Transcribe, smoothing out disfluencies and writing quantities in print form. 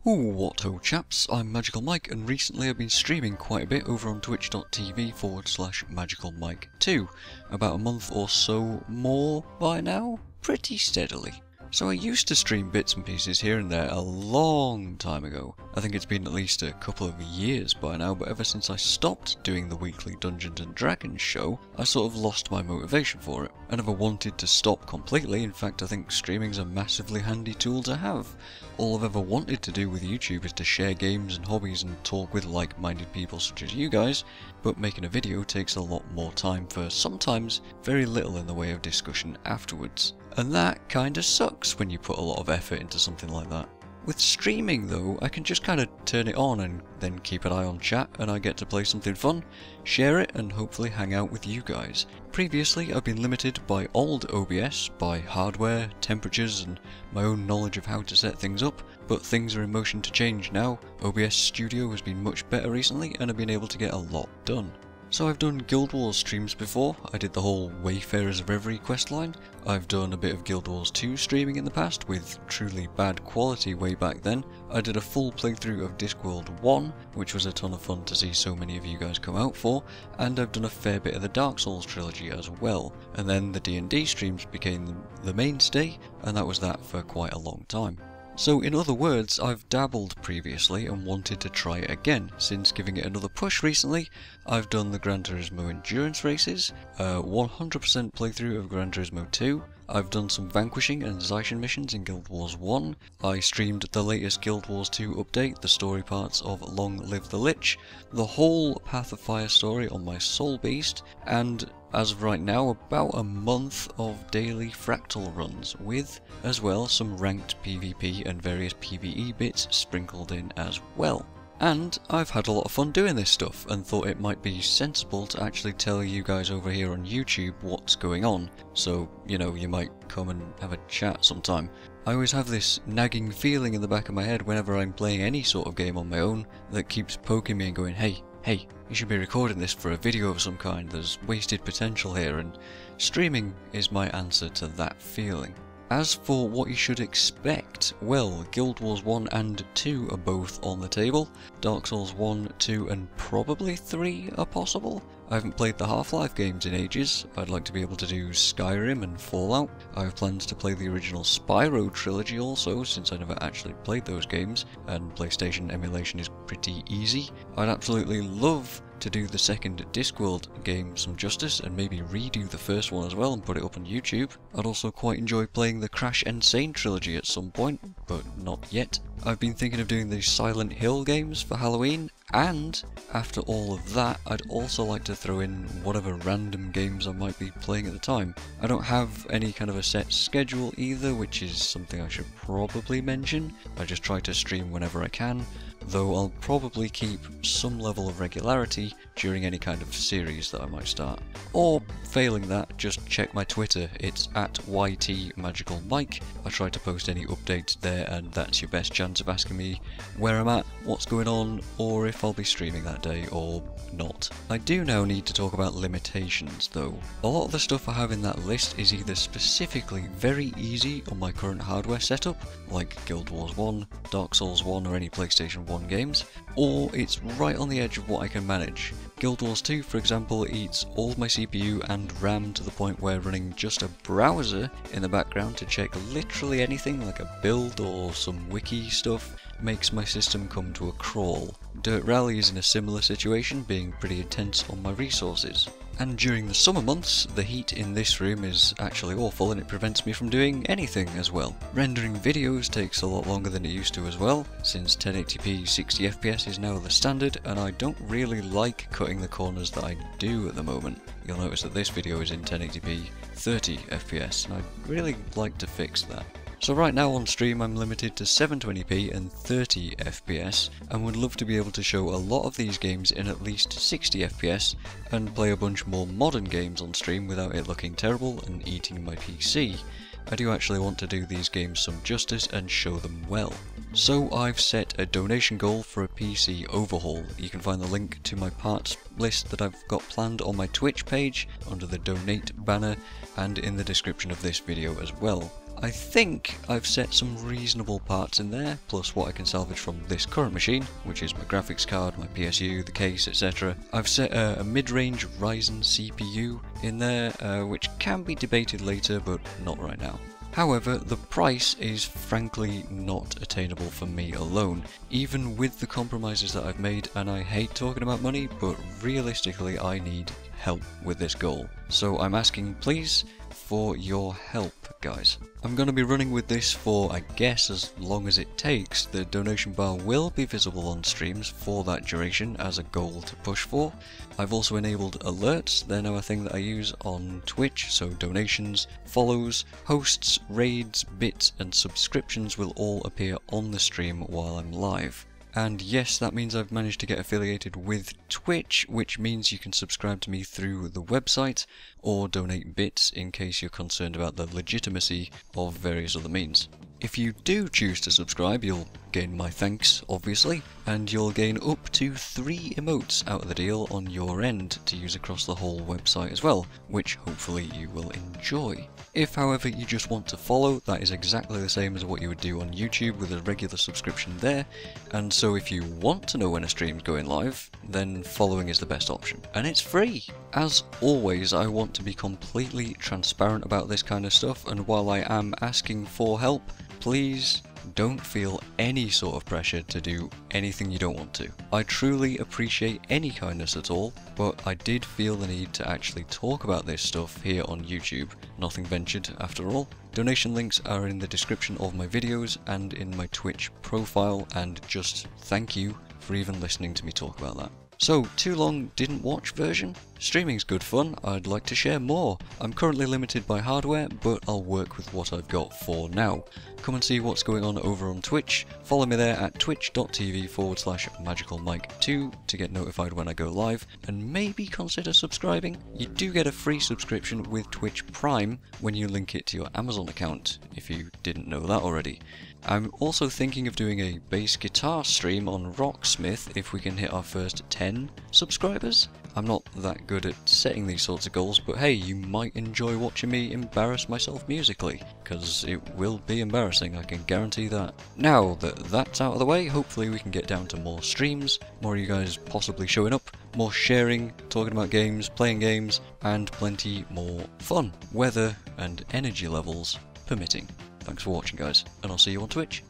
Ooh, what ho chaps, I'm MagicalMike and recently I've been streaming quite a bit over on twitch.tv/MagicalMike2, about a month or so more by now, pretty steadily. So I used to stream bits and pieces here and there a long time ago. I think it's been at least a couple of years by now, but ever since I stopped doing the weekly Dungeons and Dragons show, I sort of lost my motivation for it. I never wanted to stop completely. In fact, I think streaming's a massively handy tool to have. All I've ever wanted to do with YouTube is to share games and hobbies and talk with like-minded people such as you guys, but making a video takes a lot more time for sometimes very little in the way of discussion afterwards. And that kinda sucks when you put a lot of effort into something like that. With streaming though, I can just kinda turn it on and then keep an eye on chat and I get to play something fun, share it and hopefully hang out with you guys. Previously I've been limited by old OBS, by hardware, temperatures and my own knowledge of how to set things up, but things are in motion to change now. OBS Studio has been much better recently and I've been able to get a lot done. So I've done Guild Wars streams before. I did the whole Wayfarers of Every questline. I've done a bit of Guild Wars 2 streaming in the past with truly bad quality way back then. I did a full playthrough of Discworld 1, which was a ton of fun to see so many of you guys come out for, and I've done a fair bit of the Dark Souls trilogy as well. And then the D&D streams became the mainstay, and that was that for quite a long time. So in other words, I've dabbled previously and wanted to try it again. Since giving it another push recently, I've done the Gran Turismo endurance races, a 100% playthrough of Gran Turismo 2, I've done some vanquishing and Zaishin missions in Guild Wars 1, I streamed the latest Guild Wars 2 update, the story parts of Long Live the Lich, the whole Path of Fire story on my Soul Beast, and as of right now, about a month of daily Fractal runs, with, as well, some ranked PvP and various PvE bits sprinkled in as well. And I've had a lot of fun doing this stuff, and thought it might be sensible to actually tell you guys over here on YouTube what's going on, so, you know, you might come and have a chat sometime. I always have this nagging feeling in the back of my head whenever I'm playing any sort of game on my own that keeps poking me and going, hey, you should be recording this for a video of some kind, there's wasted potential here, and streaming is my answer to that feeling. As for what you should expect, well, Guild Wars 1 and 2 are both on the table, Dark Souls 1, 2 and probably 3 are possible. I haven't played the Half-Life games in ages. I'd like to be able to do Skyrim and Fallout. I have plans to play the original Spyro trilogy also, since I never actually played those games, and PlayStation emulation is pretty easy. I'd absolutely love to do the second Discworld game some justice and maybe redo the first one as well and put it up on YouTube. I'd also quite enjoy playing the Crash Insane trilogy at some point, but not yet. I've been thinking of doing the Silent Hill games for Halloween, and after all of that, I'd also like to throw in whatever random games I might be playing at the time. I don't have any kind of a set schedule either, which is something I should probably mention. I just try to stream whenever I can, though I'll probably keep some level of regularity during any kind of series that I might start. Or, failing that, just check my Twitter, it's at YTMagicalMike. I try to post any updates there, and that's your best chance of asking me where I'm at, what's going on, or if I'll be streaming that day or not. I do now need to talk about limitations though. A lot of the stuff I have in that list is either specifically very easy on my current hardware setup, like Guild Wars 1, Dark Souls 1 or any PlayStation 1 games, or it's right on the edge of what I can manage. Guild Wars 2, for example, eats all of my CPU and RAM to the point where running just a browser in the background to check literally anything like a build or some wiki stuff makes my system come to a crawl. Dirt Rally is in a similar situation, being pretty intense on my resources. And during the summer months, the heat in this room is actually awful and it prevents me from doing anything as well. Rendering videos takes a lot longer than it used to as well, since 1080p 60 FPS is now the standard, and I don't really like cutting the corners that I do at the moment. You'll notice that this video is in 1080p 30 FPS, and I'd really like to fix that. So right now on stream I'm limited to 720p and 30 FPS, and would love to be able to show a lot of these games in at least 60 FPS and play a bunch more modern games on stream without it looking terrible and eating my PC. I do actually want to do these games some justice and show them well. So I've set a donation goal for a PC overhaul. You can find the link to my parts list that I've got planned on my Twitch page under the donate banner and in the description of this video as well. I think I've set some reasonable parts in there, plus what I can salvage from this current machine, which is my graphics card, my PSU, the case, etc. I've set a mid-range Ryzen CPU in there, which can be debated later, but not right now. However, the price is frankly not attainable for me alone, even with the compromises that I've made, and I hate talking about money, but realistically I need help with this goal. So I'm asking, please, for your help, guys. I'm going to be running with this for, I guess, as long as it takes. The donation bar will be visible on streams for that duration as a goal to push for. I've also enabled alerts. They're now a thing that I use on Twitch, so donations, follows, hosts, raids, bits and subscriptions will all appear on the stream while I'm live. And yes, that means I've managed to get affiliated with Twitch, which means you can subscribe to me through the website or donate bits in case you're concerned about the legitimacy of various other means. If you do choose to subscribe, you'll gain my thanks, obviously, and you'll gain up to 3 emotes out of the deal on your end to use across the whole website as well, which hopefully you will enjoy. If, however, you just want to follow, that is exactly the same as what you would do on YouTube with a regular subscription there, and so if you want to know when a stream's going live, then following is the best option, and it's free! As always, I want to be completely transparent about this kind of stuff, and while I am asking for help, please don't feel any sort of pressure to do anything you don't want to. I truly appreciate any kindness at all, but I did feel the need to actually talk about this stuff here on YouTube. Nothing ventured after all. Donation links are in the description of my videos and in my Twitch profile, and just thank you for even listening to me talk about that. So, too long didn't watch version? Streaming's good fun, I'd like to share more. I'm currently limited by hardware, but I'll work with what I've got for now. Come and see what's going on over on Twitch. Follow me there at twitch.tv/MagicalMike2 to get notified when I go live, and maybe consider subscribing. You do get a free subscription with Twitch Prime when you link it to your Amazon account, if you didn't know that already. I'm also thinking of doing a bass guitar stream on Rocksmith if we can hit our first 10 subscribers. I'm not that good at setting these sorts of goals, but hey, you might enjoy watching me embarrass myself musically, because it will be embarrassing, I can guarantee that. Now that that's out of the way, hopefully we can get down to more streams, more of you guys possibly showing up, more sharing, talking about games, playing games, and plenty more fun, weather and energy levels permitting. Thanks for watching, guys, and I'll see you on Twitch.